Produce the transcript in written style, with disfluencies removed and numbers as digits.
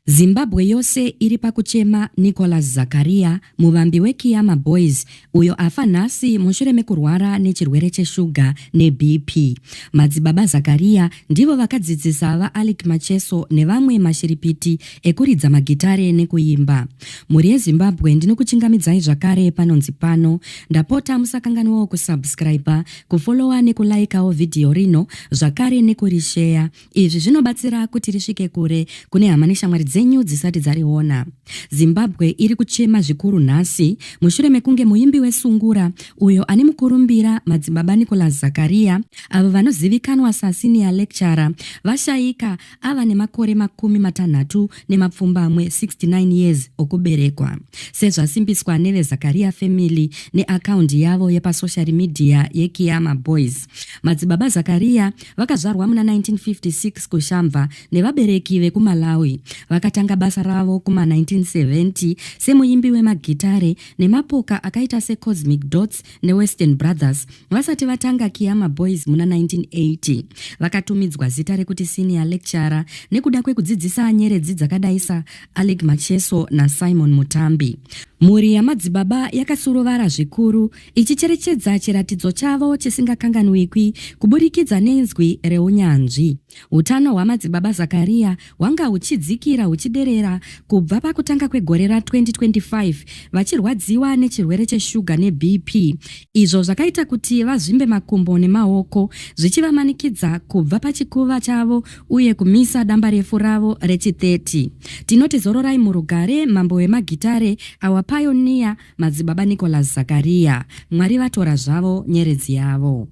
Zimbabwe yose iri pakuchema Nicholas Zakaria, muvambi weKiyama Boys, uyo afa nhasi mushure mekurwara nechirwere cheshuga neBP. Madzibaba Zakaria ndivo vakadzidzisa vaAlick Macheso nevamwe mashiripiti ekuridza magitare nekuimba. Muri yeZimbabwe ndinokuchingamidzai zvakare panonzi pano. Ndapota musakanganwawo kusubscribe, kufollowa nekulaikawo video rino, zvakare nekurishare. Izvi zvinobatsira kuti risvike kure kune hama neshamwari dzenyu dzisati dzariona. Zimbabwe iri kuchema zvikuru nhasi mushure mekunge muimbi wesungura uyo ane mukurumbira madzibaba Nicholas Zakaria, avo vanozivikanwa senior lecturer, vashaika ava nemakore 69 years okuberekwa. Sezvasimbiswa neveZakaria family neakaundi yavo yepasocial media yeKiyama Boys. Madzibaba Zakaria vakazvarwa muna 1956 kuShamva nevabereki vekuMalawi. Vakatanga basa ravo kuma 1970 semuimbi wemagitare nemapoka akaita seCosmic Dots neWestern Brothers. Vasati vatanga Kiyama Boys muna 1980. Vakatumidzwa zita rekuti senior lecturer nekuda kwekudzidzisa nyeredzi dzakadaisa Alick Macheso naSimon Mutambi. Muri yamadzibaba yakasurovara zvikuru ichicherechedza chiratidzo chavo chisingakanganwikwi kuburikidza nenzwi reunyanzvi. Utano hwamadzibaba Zakaria hwanga huchidzikira huchiderera kubva pakutanga kwegore ra2025 vachirwadziwa nechirwere cheshuga neBP. Izvo zvakaita kuti vazvimbe makumbo nemaoko, zvichivamanikidza kubva pachikuva chavo uye kumisa damba refu ravo rechi30. Tinoti zororai murugare mambo wemagitare pioneer madzibaba Nicholas Zakaria. Mwari vatora zvavo nyeredzi yavo.